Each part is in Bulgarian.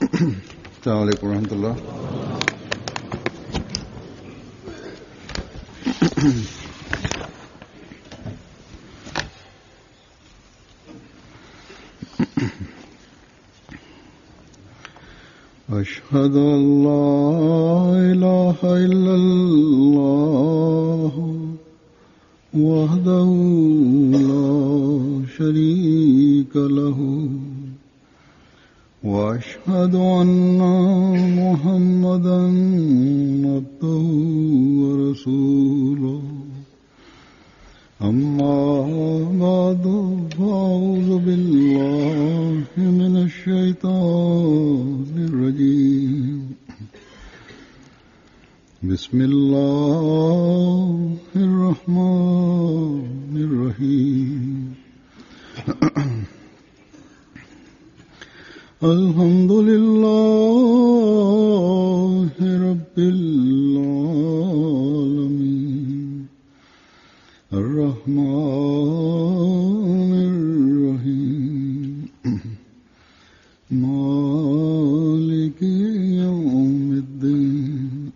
السلام عليكم ورحمة الله. أشهد أن لا إله إلا الله وحده لا شريك له وأشهد أن محمدا عبده ورسوله أما بعد فأعوذ بالله من الشيطان الرجيم بسم الله الرحمن الرحيم الحمد لله رب العالمين الرحمن الرحيم مالك يوم الدين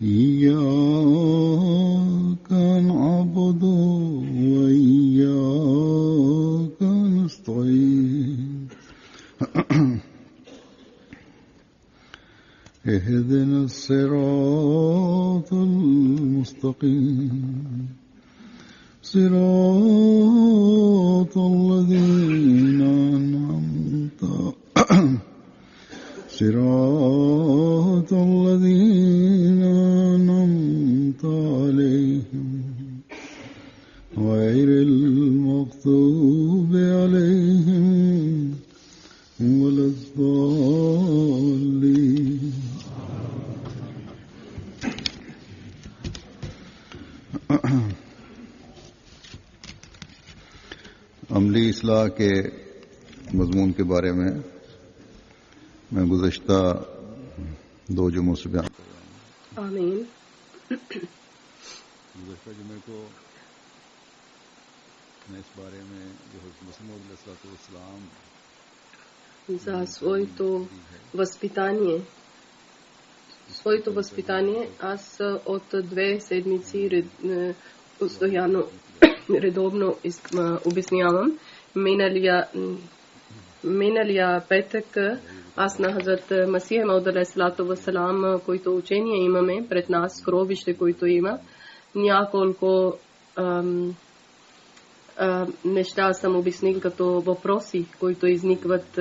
إياك نعبد وإياك نستعين اهدنا الصراط المستقيم صراط الذين أنعمت عليهم غير المغضوب عليهم ولا الضالين. अमली इस्लाह के मजमून के बारे में मैं गुज़श्ता 2 जुमों से बयान कर रहा हूँ। आमीन। गुज़श्ता जुमे को मैं इस बारे में जो मुस्लिम अलैहिस्सलाम za svoito vaspitanje, аз от 2 седмици постоянно редовно обяснявам. Миналия петък аз на Хазрат Масих Мауд алейхиссалату вассалам, които учения имаме пред нас, гробище, които има, няколко неща съм обяснил като въпроси, които изникват.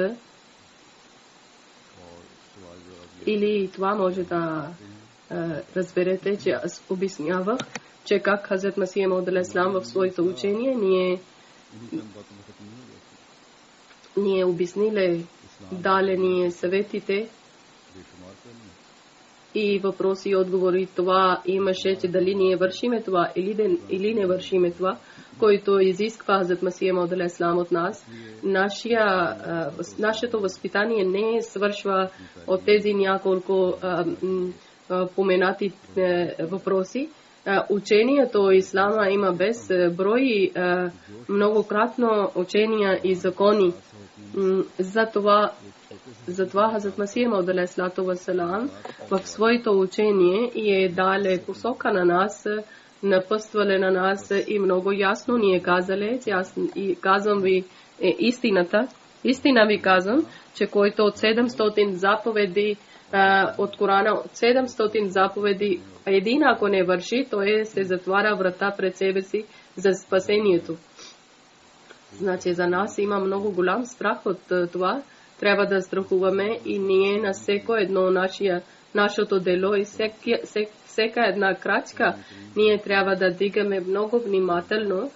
Или това може да разберете, че аз обяснявах, че как Хазрат Масих Мауд алейхиссалам в своето учение ние обяснили, дали ни съветите и въпроси и отговори. Това имаше, че дали ние вършиме това или не вършиме това, който изисква Хазрат Масих Мауд алейхиссалам от нас. Нашето възпитание не свършва от тези няколко поменати въпроси. Учението Ислама има без брой многократно учения и закони. Затова Хазрат Масих Мауд алейхиссалату вассалам в своето учение и дале посока на нас, напъствале на нас и много ясно ни е казале, че аз и казвам ви истината. Истина ви казвам, че който от 700 заповеди от Корана, от 700 заповеди, един ако не върши, той се затваря врата пред себе си за спасението. Значи за нас има много голям страх от това. Трябва да страхуваме и ние на всеко едно нашето дело и всека една крачка ние трябва да дигаме много внимателно,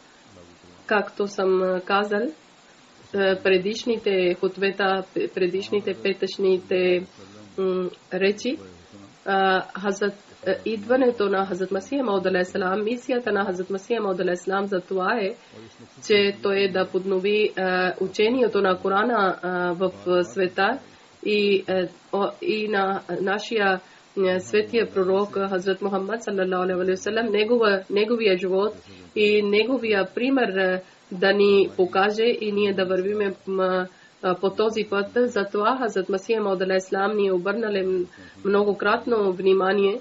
както съм казал предишните хутбета, предишните петъчните речи. Идването на Хазрат Масих Мауд алейхиссалам, мисията на Хазрат Масих Мауд алейхиссалам за това е, че той да поднови учението на Корана в света и на нашия светия пророк Хазрат Мухаммад саллалаху алейхи ва саллям, неговия живот и неговия пример да ни покаже и ние да вървиме по този път. Затова Хазрат Масия Мауд алейхиссалам ни е обърнали многократно внимание,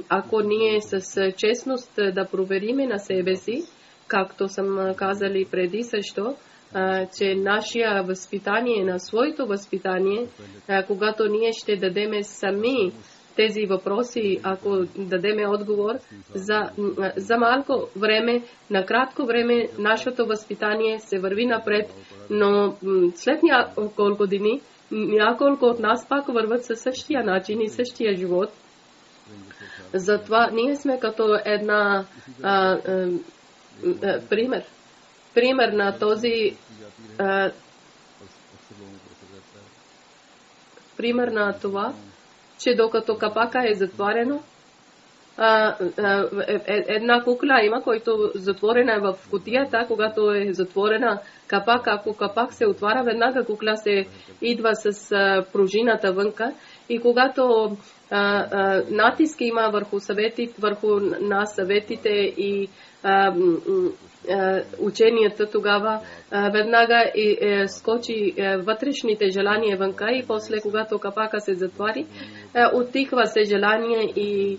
ако ние с честност да провериме на себе си, както съм казали преди също, че нашия възпитание, на своето възпитание, когато ние ще дадеме сами тези въпроси, ако дадеме отговор за малко време, на кратко време, нашето възпитание се върви напред, но след няколко дни, няколко от нас пак върват със същия начин и същия живот. Затова ние сме като една пример на този пример на това, че докато капака е затворено, една кукла има, който затворена е в кутията, когато е затворена капак, ако капак се отваря, веднага кукла се идва с пружината вънка и когато натиск има върху нас съветите и ученията, тогава веднага скочи вътрешните желания вънка и после, когато капака се затвори, оттихва се желание и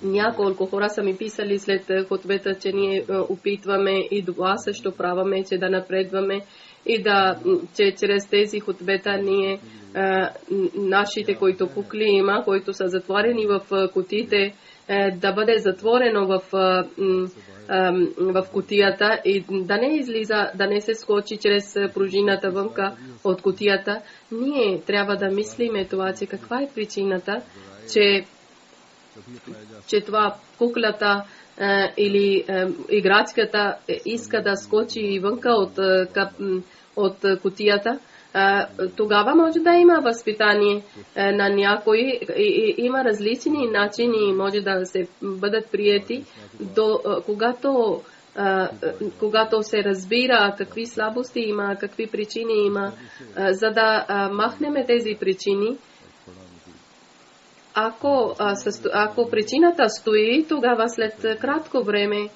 няколко хора са ми писали след хутбета, че ние опитваме и това също праваме, че да напредваме и че чрез тези хутбета ние нашите, които кукли има, които са затворени в кутиите, да бъде затворено в кутията и да не излиза, да не се скочи чрез пружината вънка от кутията. Ние трябва да мислиме това, че каква е причината, че това куклата или играчката иска да скочи вънка от кутията. Тогава може да има възпитание на някои и има различни начини, може да се бъдат приети, когато се разбира какви слабости има, какви причини има, за да махнем тези причини. Ако причината стои, тогава след кратко време,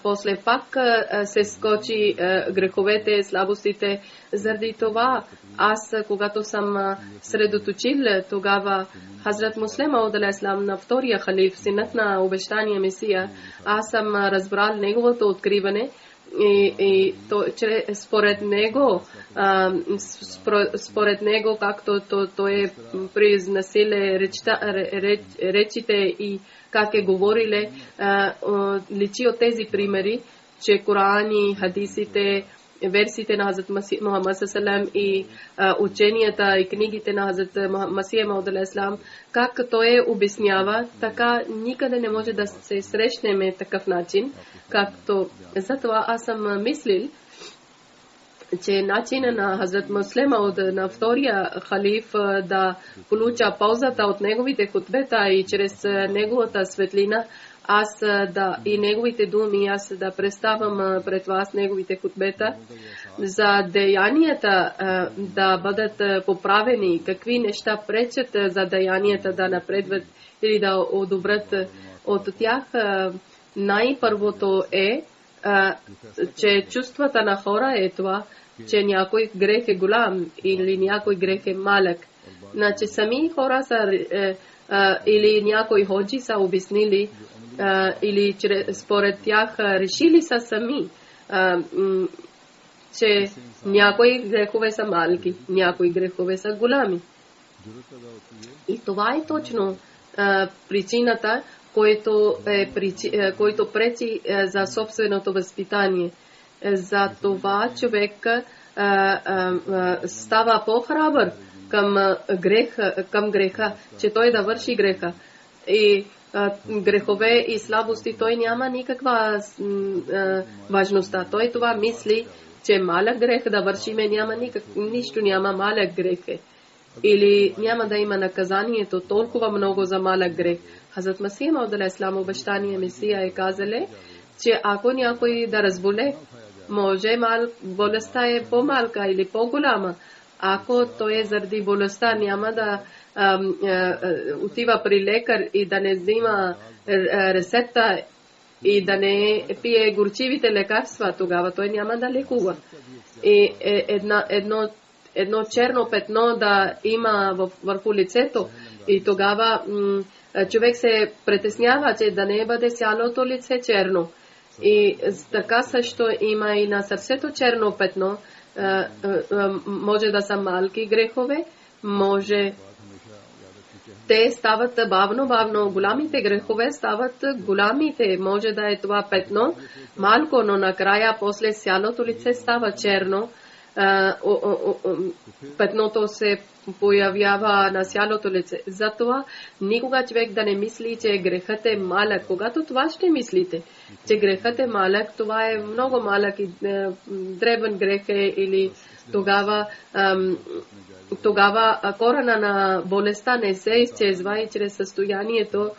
после пак се скочи греховете, слабостите. Заради това аз, когато съм средоточил, тогава Хазрат Муслим Мауд алейхиссалам, на втория халиф, синът на обещания Месия, аз съм разбрал неговото откриване и според него, както той е произнасиле речите и как е говориле, личи от тези примери, че Корани, хадисите, версиите на Хазрат Мухаммад саллаллаху и ученията и книгите на Хазрат Масия Мауд алейхиссалам, как той обяснява, така никъде не може да се срещнеме такъв начин, както затова аз съм мислил, че начина на Хазрат Муслим Мауд, на втория халиф, да получа ползата от неговите хутбета и чрез неговата светлина, и неговите думи, аз да представям пред вас неговите хутбета, за деянията да бъдат поправени, какви неща пречат за деянията да напредват или да одобрят от тях. Най-първото е, че чувствата на хора е това, че някой грех е голям или някой грех е малък. Значи сами хора са или някои ходжи са обяснили или според тях решили са сами, че някои грехове са малки, някои грехове са голями. И това е точно причината, който пречи за собственото възпитание. За това човек става по-храбър към греха, че той да върши греха. И грехове и слабости той няма никаква важността. Той това мисли, че малък грех да вършиме, нищо няма малък грех. Или няма да има наказанието толкова много за малък грех. Хазрат Масия Мауд алейхиссалам, обещание Месия, е казале, че ако някой да разболе, може болестта е по-малка или по-голяма, Ако той заради болестта няма да отива при лекар и да не взима рецепта и да не пие горчивите лекарства, тогава той няма да лекува. И едно черно петно да има върху лицето и тогава човек се притеснява, че да не бъде цялото лице черно. И така също има и на сърцето черно петно. Може да са малки грехове, може те стават бавно, голямите грехове стават голямите. Може да е това петно малко, но накрая после цялото лице става черно. Петното се появява на цялото лице. Затова никога човек да не мисли, че грехът е малък. Когато това ще мислите, че грехът е малък, това е много малък и дребен грех е, или тогава корена на болестта не се изчезва и чрез състоянието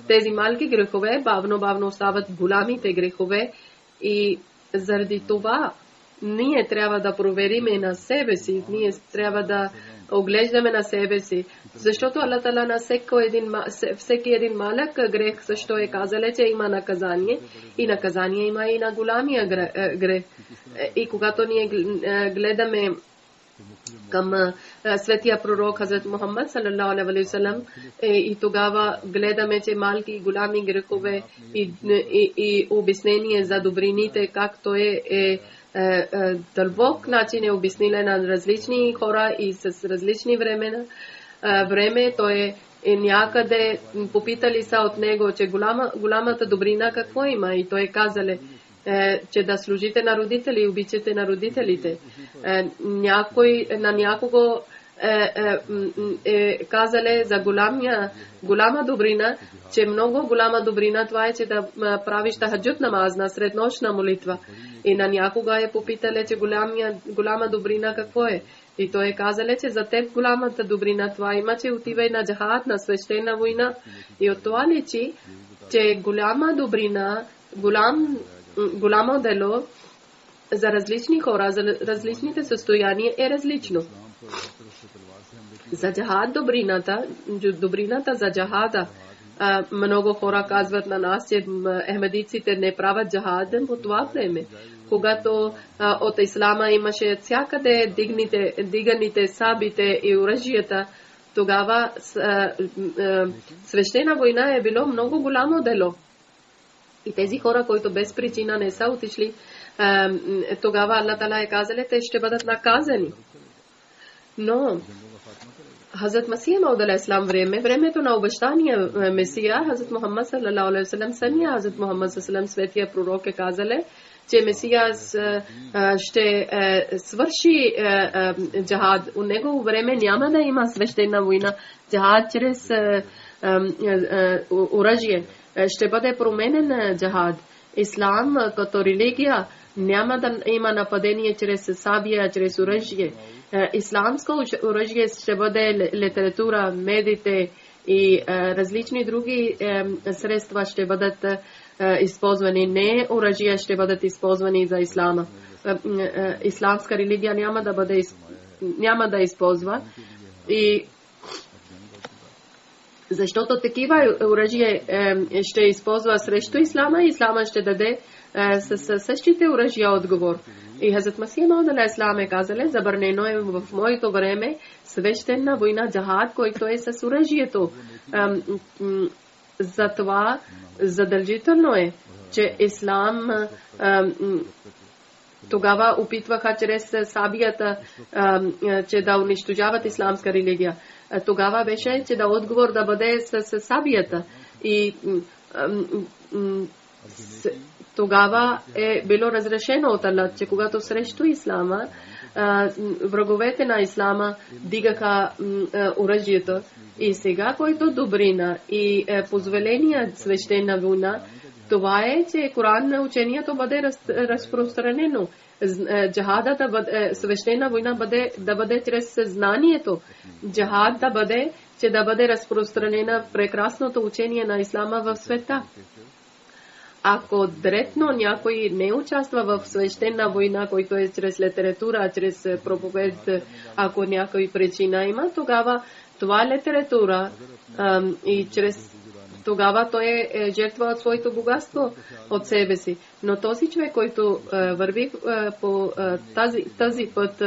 тези малки грехове бавно стават голямите грехове и заради това ние трябва да провериме на себе си, ние трябва да оглеждаме на себе си, защото Аллах Таала на всеки един малък грех също е казал, че има наказание и наказание има и на голямия грех. И когато ние гледаме към светия пророк Хазрат Мухаммад салаллаху алейхи ва саллям и тогава гледаме, че малки и голями грехове и обяснение за добрините, както е дълбок начин е обяснила на различни хора и с различни време, той е някъде попитали са от него, че голямата добрина какво има, и той казале, че да служите на родители и обичате на родителите. Някой на някого казале за голяма добрина, че много голяма добрина това е, че да правиш тахаджуд намаз на среднощна молитва. И на някога е попитале, че голяма добрина какво е. И той е казале, че за теб голямата добрина това има, че отивай на джахад, на свещена война. И от това личи, че голяма добрина, голямо дело за различни хора, за различните състояния е различно. За джахад добрината за джахада. Много хора казват на нас, че ахмедиците не правят джахад по това време. Когато от ислама имаше всякъде диганите сабите и оръжията, тогава свещена война е било много голямо дело. И тези хора, които без причина не са отишли, тогава Аллах Таала е казал, те ще бъдат наказани. Но Хазрат Масия Мауд алейхиссалам времето на обещания Месия, Хазрат Мухаммад саллаллаху алейхи ва саллям, самия Хазрат Мухаммад саллаллаху светия пророк е казале, че Месия ще свърши джахад. У негово време няма да има свещена война. Джахад чрез оръжие. Ще бъде променен джахад. Ислам като религия няма да има нападение чрез сабия, чрез оръжие. Исламско оръжие ще бъде литература, медиите и различни други средства ще бъдат използвани. Не оръжия ще бъдат използвани за ислама. Исламска религия няма да използва. И защото такива оръжие ще използва срещу ислама, ислама ще даде със същите оръжия отговор. И Хазрат Масия Мауд алейхиссалам е казале, забранено е в моето време свещена война джахад, който е с оръжието. Затова задължително е, че ислам тогава опитваха чрез сабията, че да унищожават исламска религия. Тогава беше, че да отговор да бъде с сабията. И тогава е било разрешено от Аллах, че когато срещу ислама, враговете на ислама дигаха оръжието. И сега, който добрина и позволение свещена война, това е, че Коран на учението бъде разпространено. Джахада да бъде, свещена война да бъде чрез съзнанието. Джахад да бъде разпространена прекрасното учение на ислама в света. ако директно някой не участва в свещена война, който е чрез литература, чрез проповед, ако някой причина има, тогава това литература и чрез тогава той е жертва от своето богатство от себе си. Но този човек, който върви по тази път,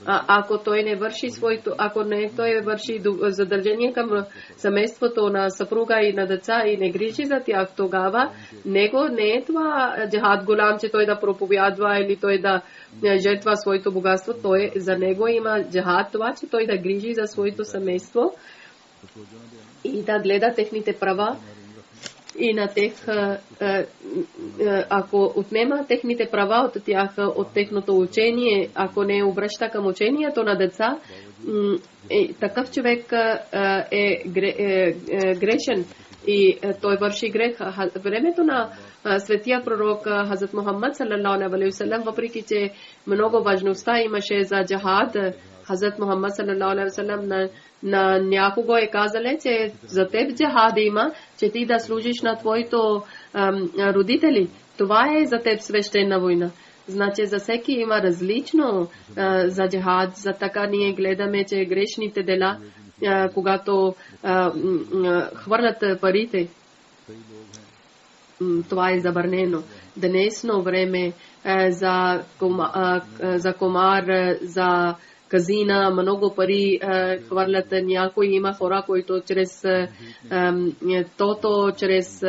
ако той не върши своето, ако не той върши задължение към семейството на съпруга и на деца и не грижи за тях, тогава него не е това джихад голям, че той да проповядва или той да жертва своето богатство. Той за него има джихад това, че той да грижи за своето семейство и да гледа техните права и на тех, ако отнема техните права от тях, от техното учение, ако не обръща към учението на деца, такъв човек е грешен и той върши грех. Времето на светия пророк Хазрат Мухаммад саллаллаху алейхи ва саллям, въпреки че много важността имаше за джихад, Хазрат Мухаммад саллаллаху алейхи ва саллям на някого е казале, че за теб джихад има, че ти да служиш на твоите родители. Това е за теб свещена война. Значи за всеки има различно за джихад. За така ние гледаме, че грешните дела, когато хвърлят парите, това е забранено. Днесно време за комар, за казина, много пари хвърлят. Някои има хора, които чрез тото, чрез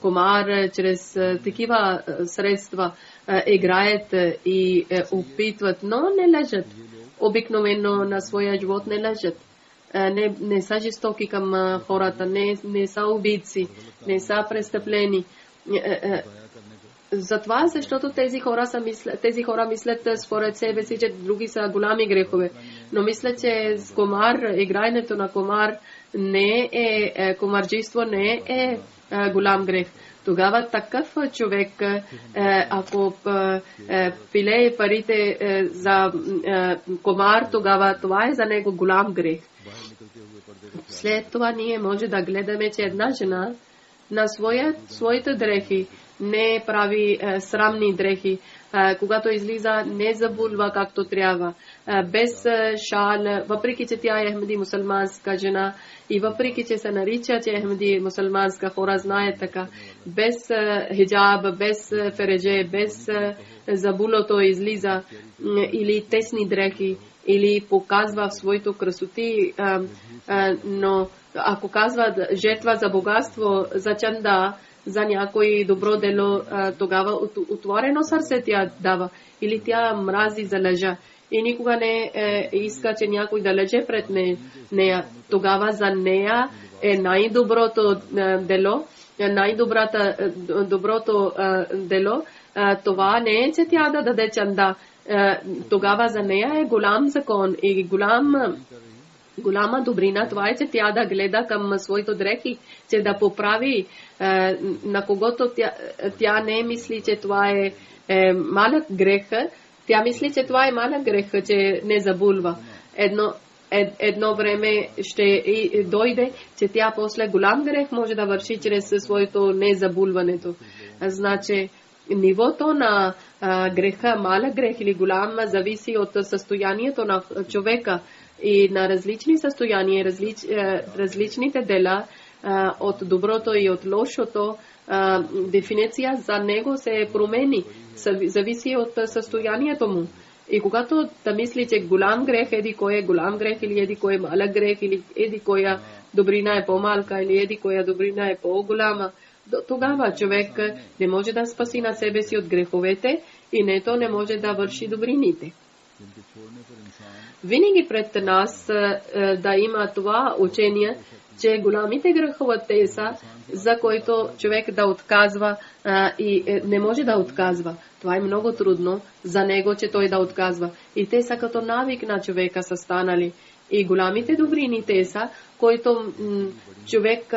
комар, чрез такива средства играят и опитват, но не лежат. Обикновено на своя живот не лежат. Не са жестоки към хората, не са убийци, не са престъплени. Затова, защото тези хора мислят според себе си, че други са голями грехове. Но мисля, че с комар, играенето на комар комарджийство не е голям грех. Тогава такъв човек, ако пилее парите за комар, тогава това е за него голям грех. След това ние може да гледаме, че една жена на своите дрехи не прави срамни дрехи, когато излиза не забулва както трябва, без шал, въпреки че тя е Ахмеди мусулманска жена и въпреки че се нарича, че е Ахмеди мусулманска, хора знаят така, без хиджаб, без фередже, без забулото излиза или тесни дрехи, или показва в своето красоти, но ако казва жертва за богатство, за чанда, за някой добро дело, тогава отворено сърце тя дава. Или тя мрази за лъжа. И никога не иска, че някой да лъже пред нея. Тогава за нея е най-доброто дело, доброто дело. Това не е, че тя да даде чанда. Тогава за нея е голям закон и голяма добрина. Това е, че тя да гледа към своите дрехи, че да поправи на когото тя не мисли, че това е малък грех. Тя мисли, че това е малък грех, че не забулва. Едно време ще дойде, че тя после голям грех може да върши чрез своето незабулването. Значи, нивото на греха, малък грех или голям, зависи от състоянието на човека и на различни състояния, различните дела от доброто и от лошото. Дефиниция за него се промени, зависи от състоянието му. И когато да мисли, че голям грех еди кой е голям грех или еди кой е малък грех или еди коя добрина е по-малка или еди коя добрина е по-голяма, тогава човек не може да спаси на себе си от греховете и нето не може да върши добрините. Винаги пред нас да има това учение, че голямите грехове те са, за който човек да отказва и не може да отказва. Това е много трудно за него, че той да отказва. И те са като навик на човека са станали. И голямите добрини те са, който човек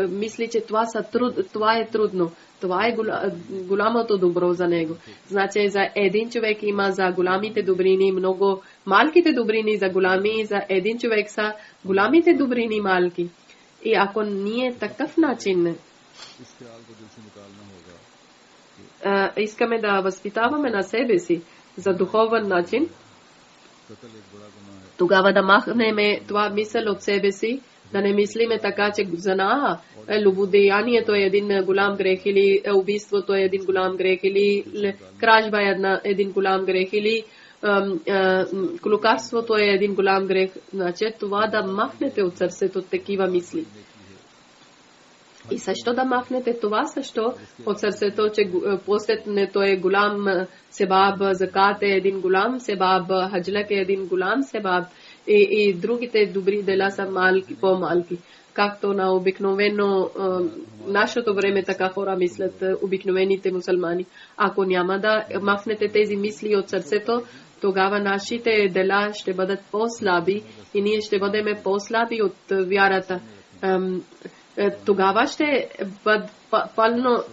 мисли, че това е трудно. Това е голямото добро за него. Значи за един човек има за голямите добрини много, малките добрини за голями, за един човек са голямите добрини малки. И ако ние такъв начин Искаме да възпитаваме на себе си за духовен начин, тогава да махнеме това мисъл от себе си, да не мислиме така, че зана, любодеянието е един голям грех, или убийството е един голям грех, или кражба е един голям грех, или клюкарството е един голям грех. Значи това да махнете от сърцето такива мисли. И също да махнете това също от сърцето, че постенето е голям себаб, закат е един голям себаб, хаджлек е един голям себаб и другите добри дела са малки, по-малки. Както на обикновено нашето време така хора мислят, обикновените мусулмани. Ако няма да махнете тези мисли от сърцето, тогава нашите дела ще бъдат по-слаби и ние ще бъдем по-слаби от вярата. Тогава ще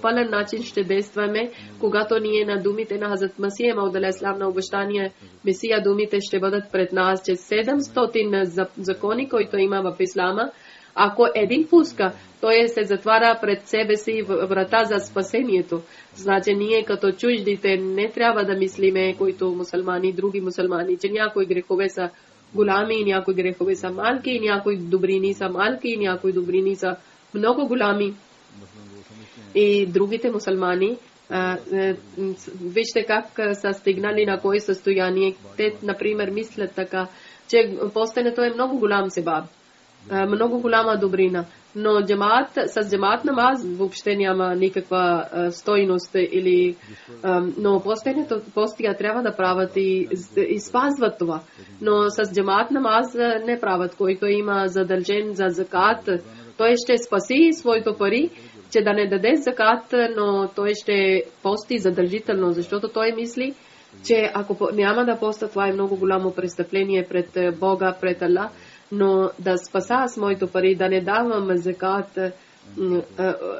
пълен начин ще действаме, когато ние на думите на Хазрат Масия Мауд алейхиссалам на обещания Месия, думите ще бъдат пред нас, че 700 закони, които има в Ислама, ако един пуска, той се затваря пред себе си врата за спасението. Значи ние като чуждите не трябва да мислиме, които мусулмани, други мусулмани, че някои грехове са голями, някои грехове са малки, някои добрини са малки, някои добрини са много голями. И другите мусулмани, вижте как са стигнали на кое състояние. Те, например, мислят така, че постенето е много голям себаб, много голяма добрина. Но с джамаат намаз въобще няма никаква стойност или но постия трябва да правят и спазват това. Но с джамаат намаз не правят, който има задължен за закат. Той ще спаси своето пари, че да не даде закат, но той ще пости задължително, защото той мисли, че ако няма да поста, това е много голямо престъпление пред Бога, пред Аллах. Но да спаса с моето пари, да не давам закат.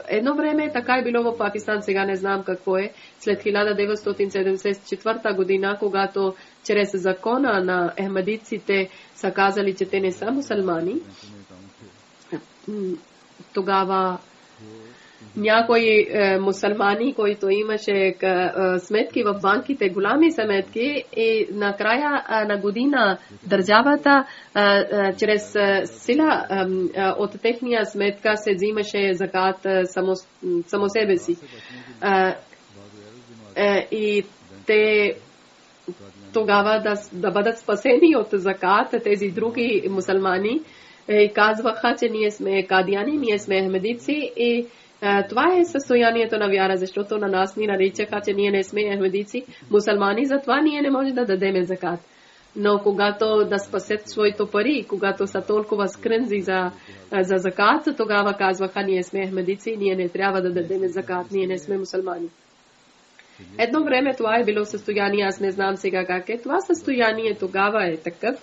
Едно време така е било в Пакистан, сега не знам какво е. След 1974 година, когато чрез закона на ахмадиците са казали, че те не са мусулмани, тогава някои мусулмани, които имаше сметки в банките, голями сметки, и накрая на година държавата чрез сила от техния сметка се взимаше закат само себе си. И те тогава да бъдат спасени от закат, тези други мусулмани, и казваха, че ние сме кадияни, ние сме ахмедици и това е състоянието на вяра, защото на нас ни наричаха, че ние не сме ахмедици, мусулмани, затова ние не можем да дадем закат. Но когато да спасят своите пари, когато са толкова скрънзи за закат, тогава казваха, ние сме ахмедици, ние не трябва да дадем закат, ние не сме мусулмани. Едно време това е било състояние, аз не знам сега как е. Това състояние тогава е такъв.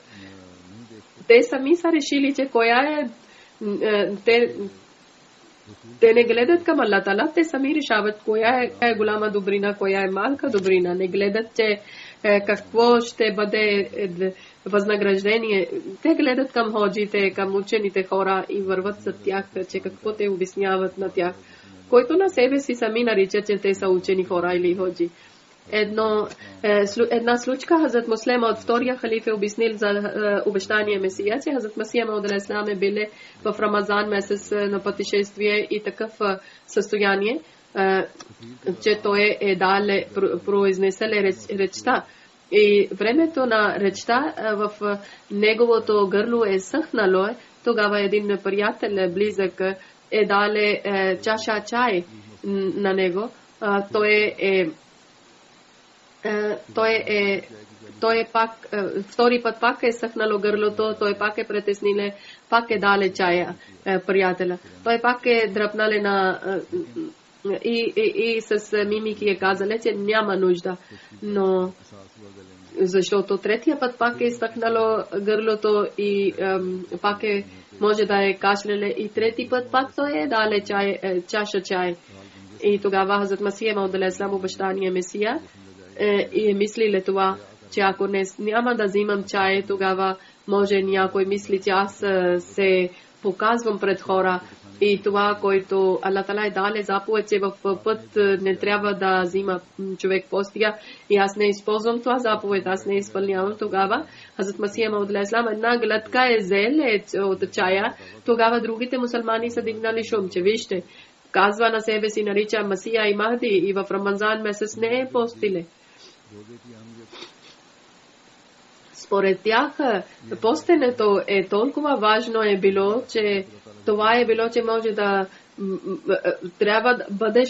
Те сами са решили, че коя е... Те не гледат към Аллах Тала, те сами решават коя е голяма добрина, коя е малка добрина. Не гледат, че какво ще бъде възнаграждение. Те гледат към ходжите, към учените хора и върват за тях, че какво те обясняват на тях. Който на себе си сами наричат, че те са учени хора или ходжи. Една случка, Хазрат Муслема от втория халиф е обяснил за обещания Месия, че Хазрат Масия Мауд алейхиссалам е биле в Рамазан месец на пътешествие и такъв състояние, че той е дале произнесел речта. И времето на речта в неговото гърло е съхнало. Тогава един приятел близък е дале чаша чай на него. Той е пак, втори път пак е съхнало гърлото, той пак е притесниле, пак е дале чая приятеля. Той пак е дръпнале на и с мимики е казале, че няма нужда. Но защото третия път пак е съхнало гърлото и пак е може да е кашляле и трети път пак той е дале чаша чай. И тогава Хазрат Масия Мауд алейхиссалам обещания Месия и мислили това, че ако няма да взимам чай, тогава може някой мисли, че аз се показвам пред хора И това, който Аллах Тала е дал заповед, че в път не трябва да взима човек постига, и аз не използвам това заповед, аз не изпълнявам, тогава Хазрат Масия Мауд Ислам една глътка е взел от чая, тогава другите мусулмани са дигнали шум, че вижте, казва на себе си, нарича Масия и Махди, и в Рамазан месец не е постиле. Според тях, постенето е толкова важно е било, че това е било, че може да трябва да бъдеш,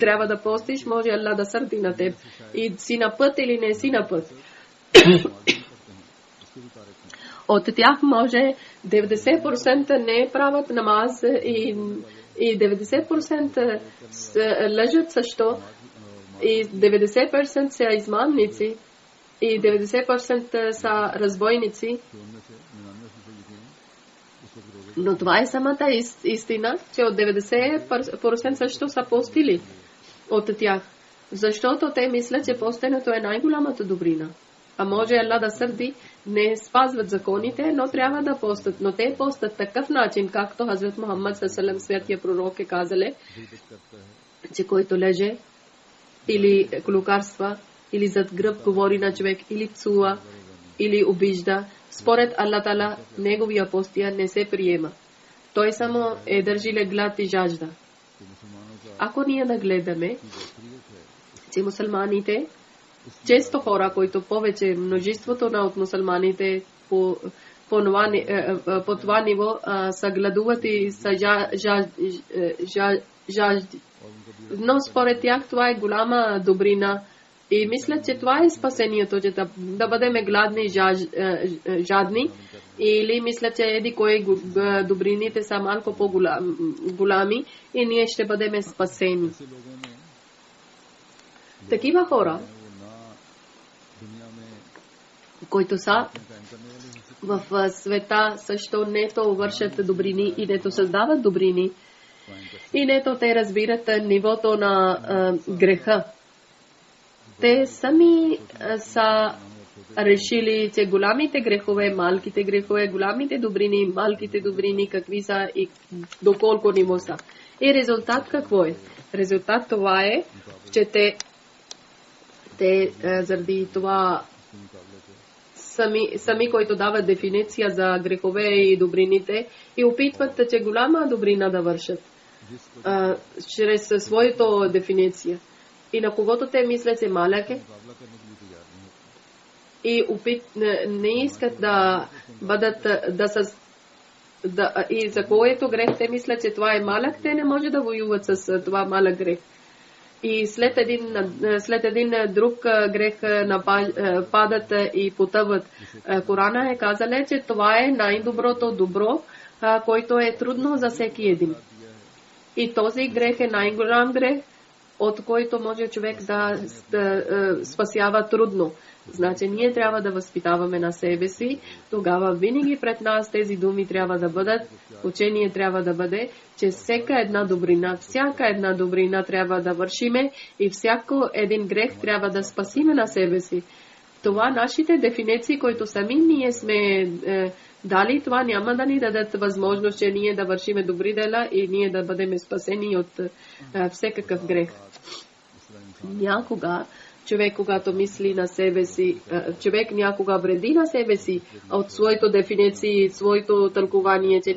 трябва да постиш, може Аллах да сърди на теб. И си на път или не си на път. От тях може 90% не правят намаз и 90% лежат също, и 90% са измамници, и 90% са разбойници. Но това е самата истина, че от 90% също са постили от тях. Защото те мислят, че постенето е най-голямата добрина. А може Аллах да сърди, не спазват законите, но трябва да постат. Но те постат такъв начин, както Хазрат Мухаммад ﷺ, светия пророк, е казали, че който леже или клюкарства, или зад гръб говори на човек, или псува, или обижда, според Аллах Тала, неговия постия не се приема. Той само е държи глад и жажда. Ако ние да гледаме, че мусулманите, често хора, които повече, множеството от мусулманите по това ниво са гладуват и са жажди. Но според тях това е голяма добрина. И мисля, че това е спасението, че да бъдем гладни и жадни. Или мисля, че еди кои добрините са малко по-голями и ние ще бъдем спасени. Такива хора, които са в света, също нето вършат добрини и нето създават добрини. И нето те разбират нивото на греха. Те сами са решили, че голямите грехове, малките грехове, голямите добрини, малките добрини, какви са и доколко ниво са. И резултат какво е? Резултат това е, че те заради това сами, които дават дефиниция за грехове и добрините, и опитват, че голяма добрина да вършат чрез своята дефиниция. И на когото те мислят, че малък е, и не искат да бъдат и за което грех те мислят, че това е малък, те не може да воюват с това малък грех. И след един друг грех падат и потъват. Корана е казала, че това е най-доброто добро, който е трудно за всеки един. И този грех е най-голям грех, от който може човек да спасява трудно. Значи ние трябва да възпитаваме на себе си, тогава винаги пред нас тези думи трябва да бъдат, учение трябва да бъде, че всяка една добрина трябва да вършиме и всяко един грех трябва да спасиме на себе си. Това нашите дефиниции, които сами ние сме дали, това няма да ни дадат възможност, че ние да вършиме добри дела и ние да бъдем спасени от всекакъв грех. Някога човек, когато мисли на себе си, човек някога вреди на себе си от своето дефиниции, своето тълкование, че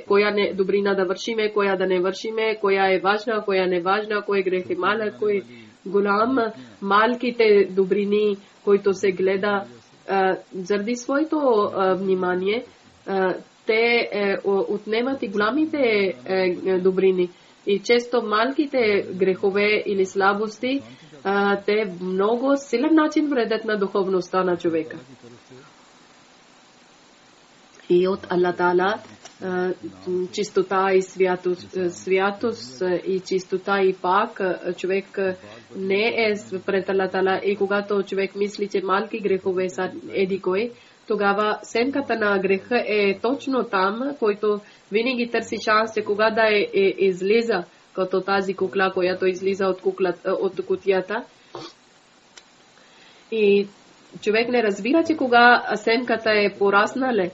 коя не добрина да вършиме, коя да не вършиме, коя е важна, коя не важна, кой грех е малък, кой е голям. Малките добрини, които се гледа заради своето внимание, те отнемат и голямите добрини. И често малките грехове или слабости, те много силен начин вредят на духовността на човека. И от Аллах Таала чистота и святост и чистота и пак човек не е пред Аллах Таала. И когато човек мисли, че малки грехове са еди кой, тогава сенката на греха е точно там, който винаги търси шанс, че кога да излиза, като тази кукла, която излиза от кутията. И човек не разбира, че кога сенката е пораснала,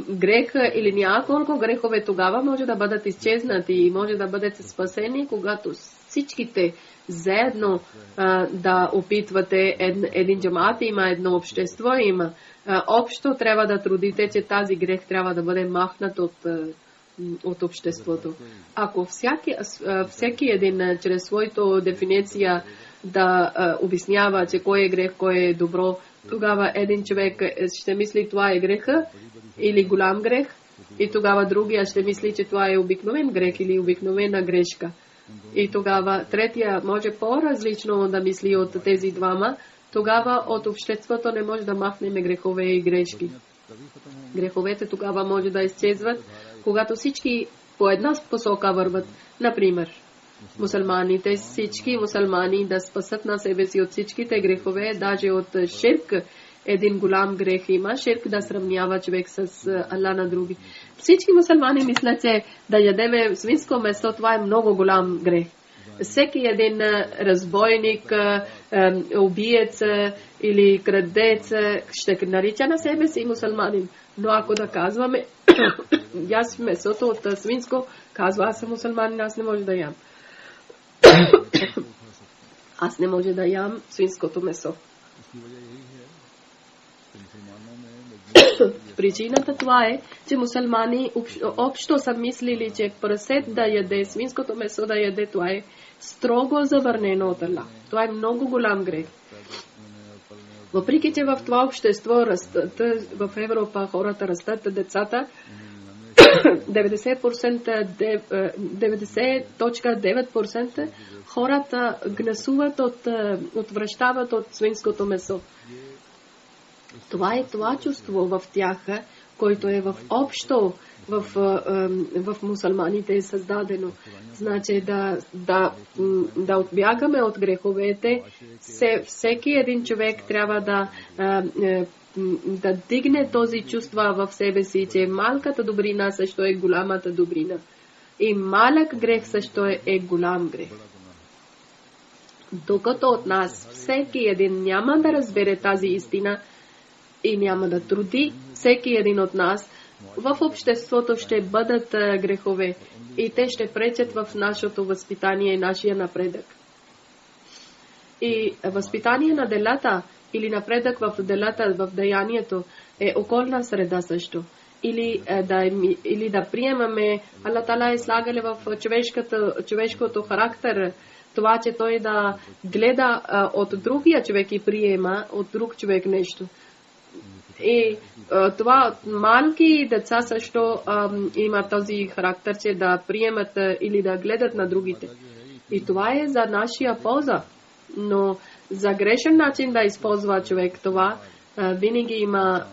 грех или няколко грехове тогава може да бъдат изчезнати и може да бъдете спасени, когато всичките заедно да опитвате един джамат, има едно общество, има общо трябва да трудите, че тази грех трябва да бъде махнат от обществото. Ако всеки един чрез своето дефиниция да обяснява, че кой е грех, кой е добро, тогава един човек ще мисли това е греха или голям грех и тогава другия ще мисли, че това е обикновен грех или обикновена грешка. И тогава третия може по-различно да мисли от тези двама, тогава от обществото не може да махнем грехове и грешки. Греховете тогава може да изчезват, когато всички по една посока върват. Например, мусулманите, всички мусулмани да спасат на себе си от всичките грехове, даже от ширк. Един голям грех има, ширк да сравнява човек с Алла на други. Всички мусулмани мислят, че да ядеме свинско месо, това е много голям грех. Всеки един разбойник, убиец или крадец ще нарича на себе си мусулманин. Но ако да казваме, аз месото от свинско, казва, аз съм мусулманин, аз не може да ям. Аз не може да ям свинското месо. Причината това е, че мусулмани общо са мислили, че прасет да яде, свинското месо да яде, това е строго забранено от Аллах. Това е много голям грех. Въпреки, че в това общество растат, в Европа хората растат, децата, 90.9% хората гнасуват отвръщават от свинското месо. Това е това чувство в тях, който е в общо в мусулманите е създадено. Значи да отбягаме от греховете, всеки един човек трябва да дигне този чувство в себе си, че малката добрина също е голямата добрина. И малък грех също е голям грех. Докато от нас всеки един няма да разбере тази истина и няма да труди, всеки един от нас в обществото ще бъдат грехове и те ще пречат в нашето възпитание и нашия напредък. И възпитание на делата или напредък в делата, в деянието е околна среда също. Или да приемаме, Аллах Таала е слагали в човешкото характер това, че той да гледа от другия човек и приема от друг човек нещо. И това малки деца също има този характер, че да приемат или да гледат на другите. И това е за нашия полза. Но за грешен начин да използва човек това, винаги има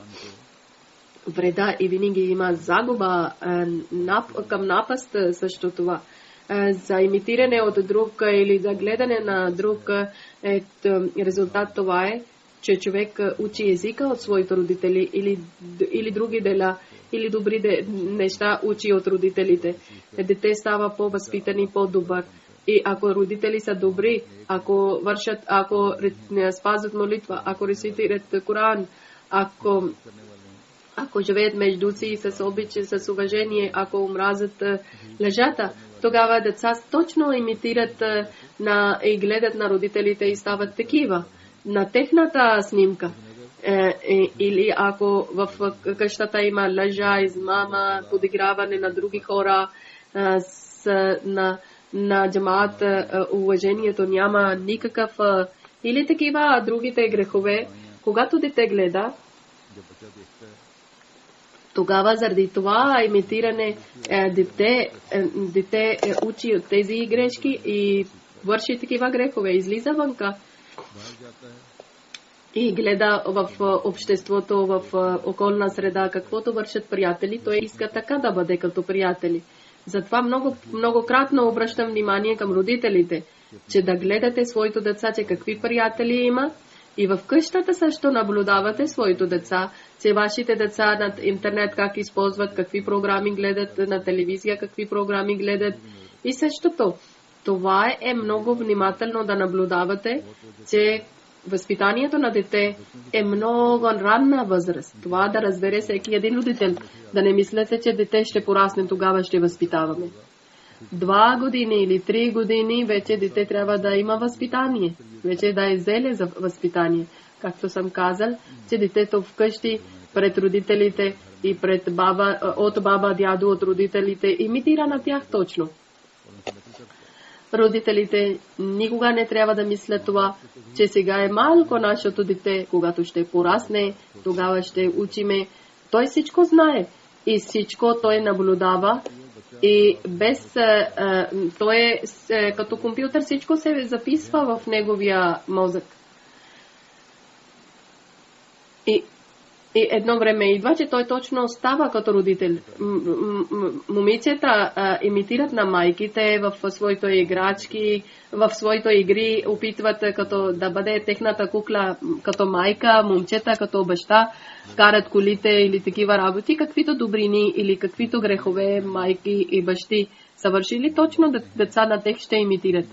вреда и винаги има загуба към напаст също това. За имитиране от друг или за гледане на друг резултат това е, че човек учи езика от своите родители или други дела, или добри неща учи от родителите. Дете става по-възпитан и по-добър. И ако родители са добри, ако спазват молитва, ако рецитират Коран, ако живеят между си с обич, с уважение, ако омразят лъжата, тогава деца точно имитират и гледат на родителите и стават такива на техната снимка. Или ако в къщата има лъжа, измама, подиграване на други хора, на джамаат уважението няма никакъв, или такива другите грехове, когато дете гледа, тогава заради това имитиране дете учи от тези грешки и върши такива грехове, излиза вънка и гледа в обществото, в околна среда, каквото вършат приятели, той иска така да бъде като приятели. Затова многократно обръщам внимание към родителите, че да гледате своите деца, че какви приятели има, и в къщата също наблюдавате своите деца, че вашите деца на интернет как използват, какви програми гледат, на телевизия какви програми гледат и същото. Това е много внимателно да наблюдавате, че възпитанието на дете е много ранна възраст. Това да разбере всеки един родител. Да не мислете, че дете ще порасне, тогава ще възпитаваме. 2 години или 3 години вече дете трябва да има възпитание. Вече да е зеле за възпитание. Както съм казал, че детето вкъщи пред родителите и пред от баба, дядо, от родителите имитира на тях точно. Родителите никога не трябва да мислят това, че сега е малко нашето дете, когато ще порасне, тогава ще учиме. Той всичко знае и всичко той наблюдава и без той е като компютър, всичко се записва в неговия мозък. И едно време идва, че той точно става като родител. Момичета имитират на майките в своите играчки, в своите игри, опитват като да бъде техната кукла като майка, момчета като баща, карат колите или такива работи, каквито добрини или каквито грехове майки и бащи са вършили, точно деца на тях ще имитират.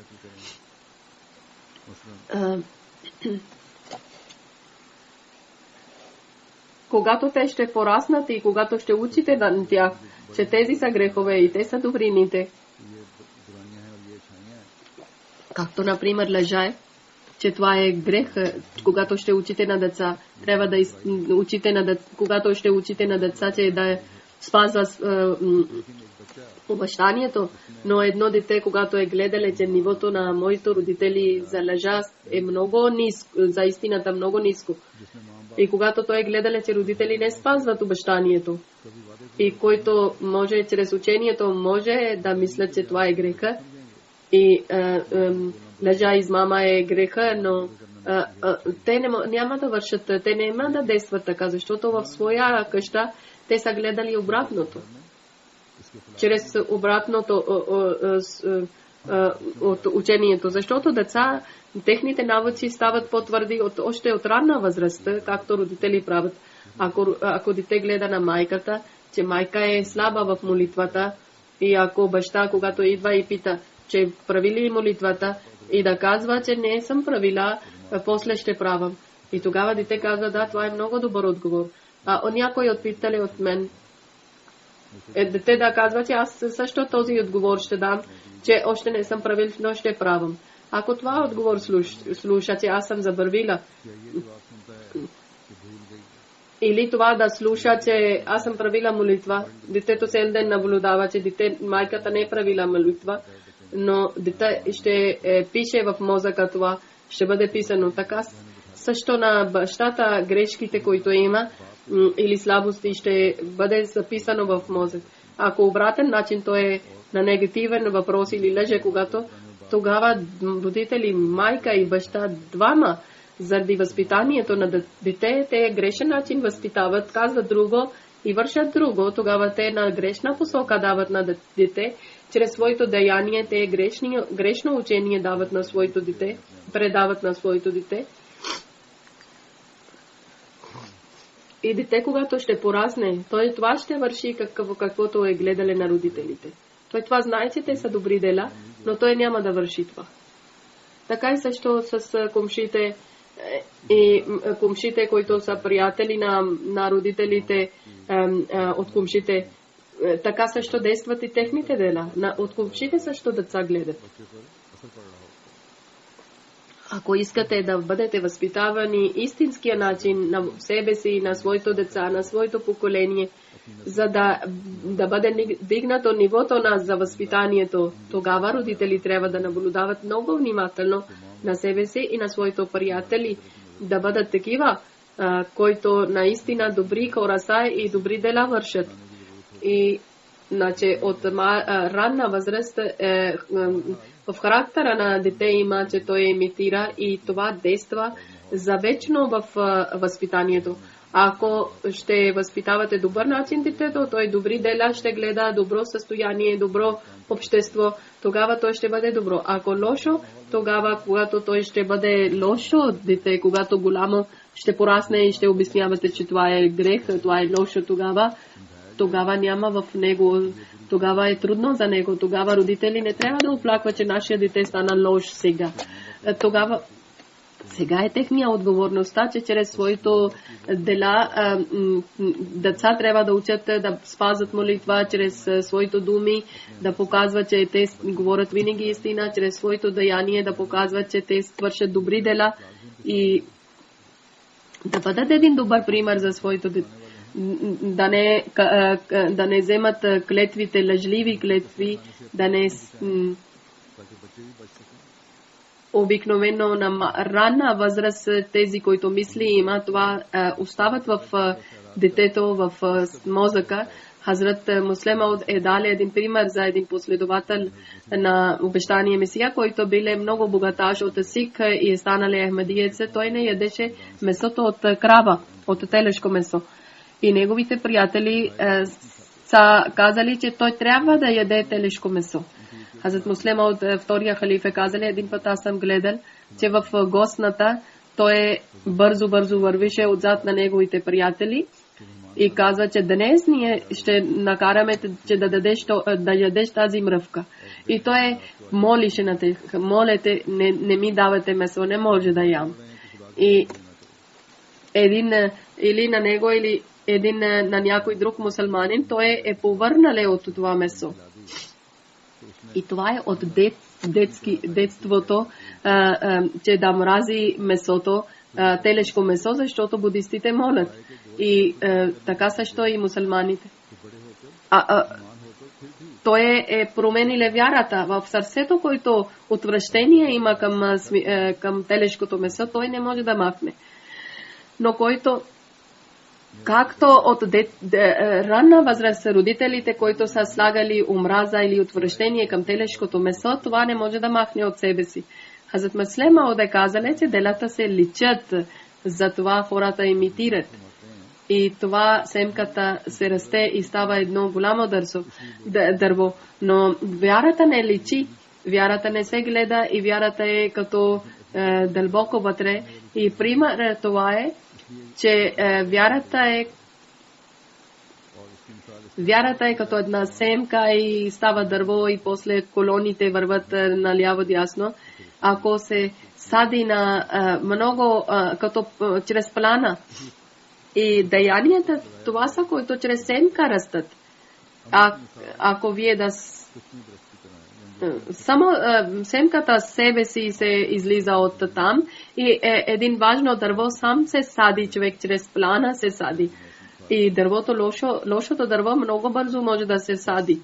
Когато те ще пораснат и когато ще учите на тях, че тези са грехове и те са добрините. Както, например, лъжа, че това е грех, когато ще учите на деца. Трябва да учите когато ще учите на деца, че да спазва обещанието. Но едно дете, когато е гледале, че нивото на моите родители за лъжа е много ниско, за истината много ниско. И когато той гледале, че родители не спазват обещанието, и който може чрез учението може да мислят, че това е греха, и лъжа измама е греха, но те няма да вършат, те няма да действат така, защото в своя къща те са гледали обратното. Чрез обратното от учението, защото деца, техните навици стават по-твърди още от ранна възраст, както родители правят. Ако дете гледа на майката, че майка е слаба в молитвата, и ако баща, когато идва и пита, че прави ли молитвата, и да казва, че не съм правила, после ще правам. И тогава дете казва, да, това е много добър отговор. Някой отпитали от мен, дете да казва, че аз също този отговор ще дам, че още не съм правил, но ще правам. Ако това отговор слуша, че аз съм забървила, или това да слуша, че аз съм правила молитва, детето цял ден наблюдава, че майката не е правила молитва, но дете ще пише в мозъка това, ще бъде писано така. Също на бащата грешките, които има, или слабости, ще бъде записано в мозък. Ако обратен начин той е на негативен въпрос или лъже, когато тогава родители, майка и баща двама, заради възпитанието на дете, те грешен начин възпитават, казват друго и вършат друго, тогава те на грешна посока дават на дете, чрез своето деяние те грешно учение дават на своето дете, предават на своето дете. И дете, когато ще порасне, той това ще върши каквото е гледале на родителите. Той това знае, че те са добри дела, но той няма да върши това. Така и също с комшите, и комшите, които са приятели на родителите от комшите, така също действат и техните дела. От комшите също деца гледат. Ако искате да бъдете възпитавани истинския начин на себе си, на своето деца, на своето поколение, за да бъде дигнато нивото за възпитанието, тогава родители трябва да наблюдават много внимателно на себе си и на своите приятели, да бъдат такива, които наистина добри хора са и добри дела вършат. И значи от ранна възраст в характера на дете има, че той имитира и това действа за вечно в възпитанието. Ако ще възпитавате добър начин детето, той добри дела ще гледа, добро състояние, добро общество, тогава той ще бъде добро. Ако лошо, тогава когато той ще бъде лошо дете, когато голямо ще порасне и ще обяснявате, че това е грех, това е лошо, тогава няма в него, тогава е трудно за него. Тогава родители не трябва да оплакват, че нашия дете стана лош сега. Тогава Сега е техния отговорността, че чрез своето дела деца трябва да учат да спазват молитва, чрез своето думи да показват, че те говорят винаги истина, чрез своето деяние да показват, че те свършат добри дела и да бъдат един добър пример за своето дете. Да не вземат клетвите, лъжливи клетви, да не обикновено на ранна възраст тези, които мисли има, това остават в детето, в мозъка. Хазрат Муслемауд е дали един пример за един последовател на обещания Месия, който бил много богаташ от Сик и е станали ахмадиец. Той не ядеше месото от крава, от телешко месо. И неговите приятели са казали, че той трябва да яде телешко месо. Хазрат Муслема от втория халиф е казали, един път аз съм гледал, че в гостната той бързо вървеше отзад на неговите приятели и казва, че днес ние ще накараме, че да ядеш тази мръвка. И той молише на тях, молете, не ми давате месо, не може да ям. И един или на него, или един на някой друг мусулманин, той е повърнал от това месо. И това е от детството, че да мрази месото, телешко месо, защото будистите молят. И така също и мусулманите. Той е променил вярата в сърцето, който отвращение има към телешкото месо, той не може да махне. Но който както от ранна възраст родителите, които са слагали омраза или отвращение към телешкото месо, това не може да махне от себе си. Хазрат Муслема е казали, че делата се личат, затова хората имитират. И това семката се расте и става едно голямо дърво. Но вярата не личи, вярата не се гледа и вярата е като дълбоко вътре. И пример това е, че вярата е като една семка и става дърво и после колоните върват наляво-дясно. Ако се сади на много, като чрез плана и деянията, това са, които чрез семка растат. Ако вие да само семката себе си се излиза от там и един важно дърво сам се сади, човек чрез плана се сади. И дървото, лошото дърво много бързо може да се сади.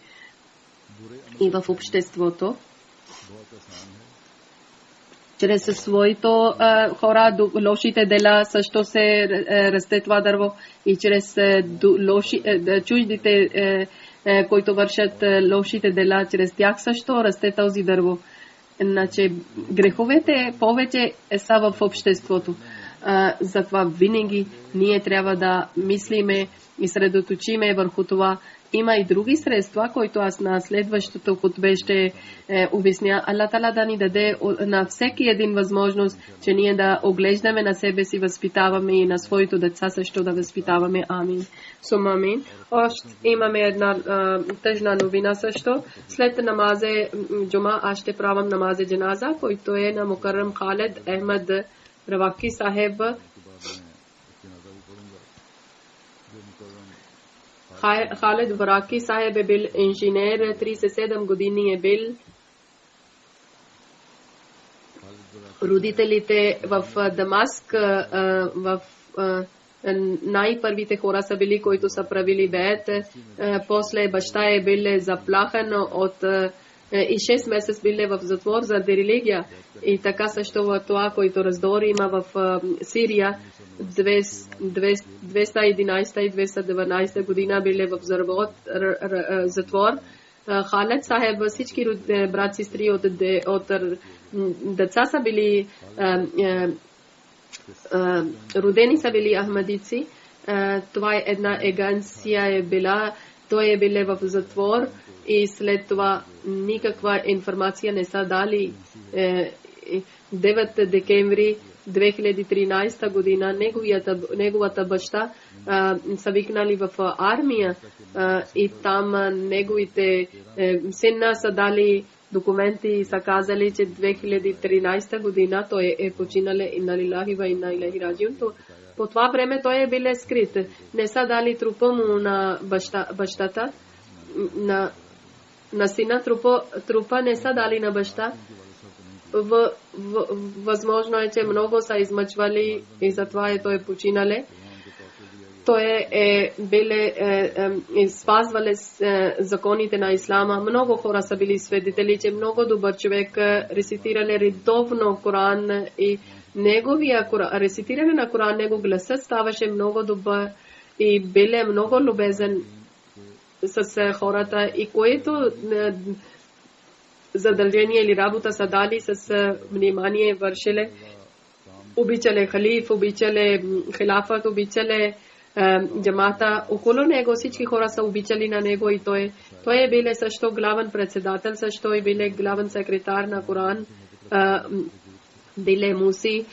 И в обществото, чрез своето хора, лошите дела също се расте това дърво и чрез чуждите които вършат лошите дела, чрез тях също расте този дърво. Значи греховете повече са в обществото. Затова винаги ние трябва да мислиме и средоточиме върху това. Има и други средства, които аз на следващото хутбе ще обясня. Аллах Тала да ни даде на всеки един възможност, че ние да оглеждаме на себе си, възпитаваме и на своите деца също да възпитаваме. Амин. Амин. Още имаме една тъжна новина също. След намазе джума аз ще правам намазе джаназа, който е на Мукаррам Халид Ахмед Раваки Сахеб. Khalid Waraki saheb je bil inženir, 37 години е бил. Родителите в Дамаск, в най-първите хора са били, които са правили беят. После баща е бил заплахан от и 6 месеца били в затвор за религия. И така също в това, който раздор има в Сирия, 211 и 212 година били в затвор. Халид Сахеб, всички брат, сестри от деца са били родени са били ахмадици. Това е една агенция е била, той е бил в затвор и след това никаква информация не са дали. 9 декември 2013 година неговата баща са викнали в армия и там неговите сина са дали документи са казали, че 2013 година той е починале инна лилахи ва инна илайхи раджиун. По това време той е бил скрит. Не са дали трупа му на бащата, на сина, трупа не са дали на баща. Възможно е, че много са измъчвали и затова е той починале. Той е биле спазвали законите на ислама. Много хора са били свидетели, че много добър човек рецитирали редовно Коран и неговия рецитиране на Коран, него гласът ставаше много добър и биле много любезен с хората и което задължение или работа са дали с внимание вършиле. Обичале халиф, обичале хилафът, обичале джамата. Около него всички хора са обичали на него и той е бил също главен председател, също е бил главен секретар на Коран. Биле муси,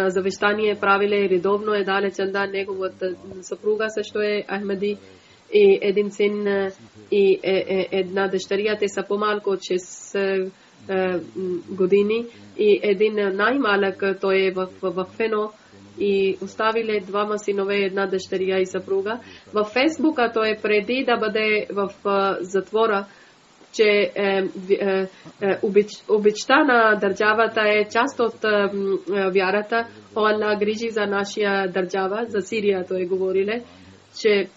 завещание правиле редовно е дале чанда, неговата съпруга също е Ахмеди и един син и една дъщеря, те са по-малко от 6 години и един най-малък той е в Фено и оставиле двама синове, една дъщеря и съпруга. В Фейсбука той преди да бъде в затвора, че обичта на държавата е част от вярата. Аллах грижи за нашия държава, за Сирия той говориле, че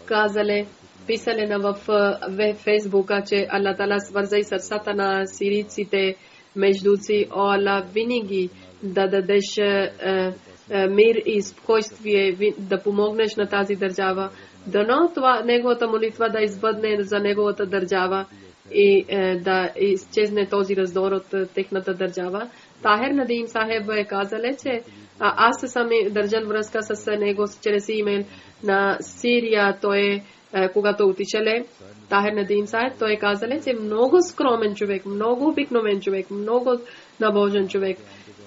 казале, писале в Фейсбука, че Аллах Тала свърза и сърцата на сирийците между си. О Аллах, винаги да дадеш мир и спокойствие, да помогнеш на тази държава. Дано това неговата молитва да избъдне за неговата държава и да изчезне този раздор от техната държава. Тахер Надим Сахеб е казале, че аз съм държал връзка с него чрез имейл на Сирия. Той когато отишеле Тахер Надим Сахеб, той казале, че много скромен човек, много обикновен човек, много набожен човек.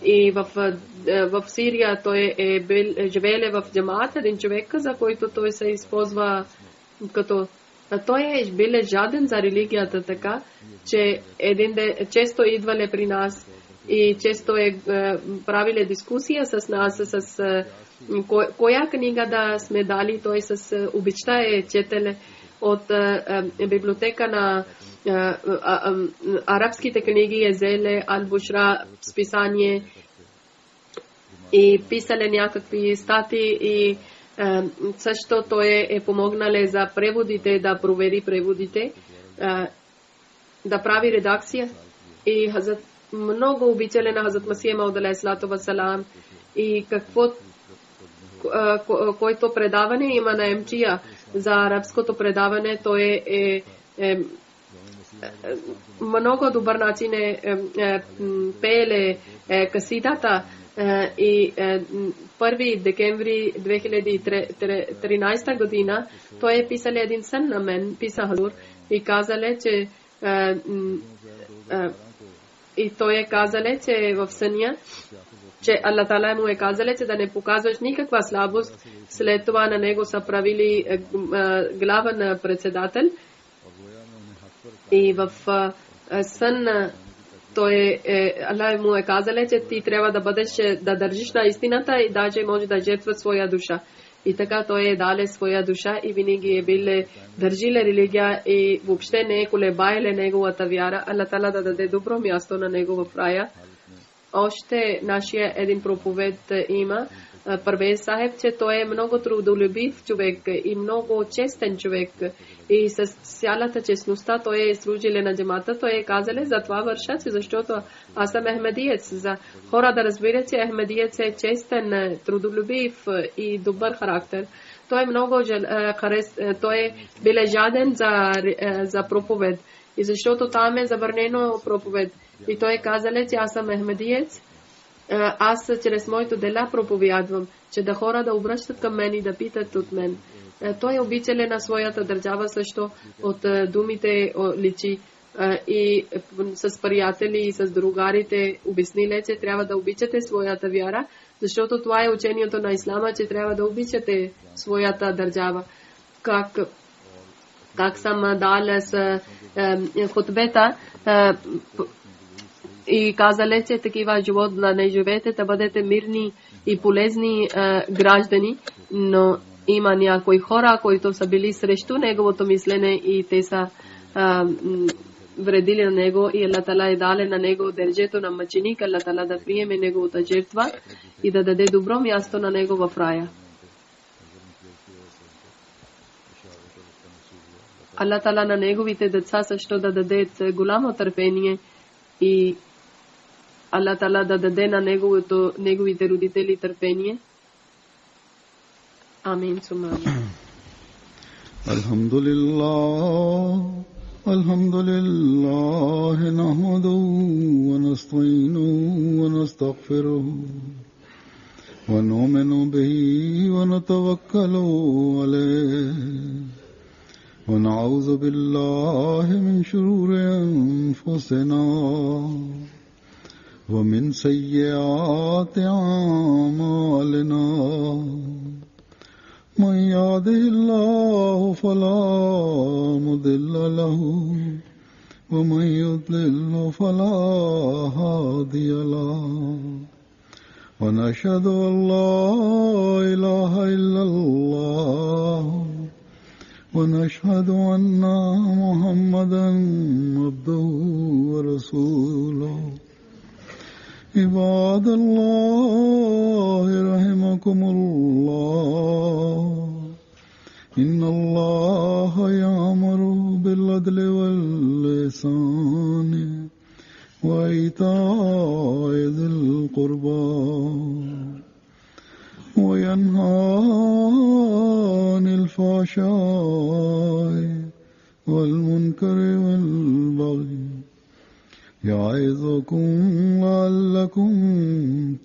И в Сирия той е живееле в джамаат, един човек, за който той се използва като той е бил жаден за религията, така че често идвале при нас и често е правиле дискусия с нас с коя книга да сме дали. Той с обичта е четеле от библиотека на арабските книги, Езеле, Ал-Бушра, списание и писале някакви статии и също той е помогнале за преводите, да провери преводите, да прави редакция и много обичале на Хазрат Масия Мауд алейхиссалату вассалам и който предаване има на МЧИА за арабското предаване, той е много добър начин пееле касидата и 1 декември 2013 година той е писал един сън на мен, писа Хазур и казале, че и той е казале, че в съня, че Аллах Тала му е казале, че да не показваш никаква слабост. След това на него са правили главен председател и в сън той Аллах му е казале, че ти трябва да бъдеш, да държиш на истината и даже може да жертваш своя душа. И така той е дале своя душа и винаги е бил държиле религия и въобще не е колебаеле неговата вяра. Аллах Тала да даде добро място на него в рая. Още нашия един проповед има, Парвез Сахеб, че той е много трудолюбив човек и много честен човек и с цялата честността той е служиле на джамата. Той е казале, за това върша, защото аз съм ахмедиец. За хора да разбират, че ахмедиец е честен, трудолюбив и добър характер. Той е много той е бил жаден за проповед и защото там е забранено проповед. И той е казале, че аз съм ахмедиец. Аз чрез моето дела проповядвам, че да хора да обръщат към мен и да питат от мен. Той обичале на своята държава също от думите личи и с приятели и с другарите обясниле, че трябва да обичате своята вяра, защото това е учението на ислама, че трябва да обичате своята държава. Как Как sam danas хутбета и казале, че такива живот да не живеете, да бъдете мирни и полезни граждани, но има някои хора, които са били срещу неговото мислене и те са вредили на него и Аллах Таала е дале на него държето на мъченик, Аллах Таала да приеме неговата жертва и да даде добро място на него в рая. Аллах Таала на неговите деца също да даде голямо търпение и Аллах Таала да даде на неговите родители търпение. Амин. Alhamdulillah nahmaduhu wa nasta'inuhu wa nastaghfiruhu wa nu'minu bihi wa natawakkalu alayhi wa na'udhu billahi min shururi anfusina wa min sayyiati a'malina. من يهده الله فلا مضل له ومن يضلل فلا هادي له ونشهد أن لا إله إلا الله ونشهد أن محمدا عبده ورسوله. عباد الله رحمكم الله إن الله يأمر بالعدل والإحسان وإيتاء ذي القربى وينهى عن الفحشاء والمنكر والبغي يعظكم لعلكم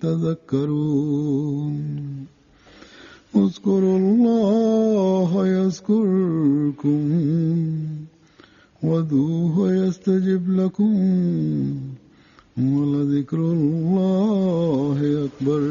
تذكرون. اذكروا الله يذكركم وادعوه يستجب لكم ولذكر الله أكبر.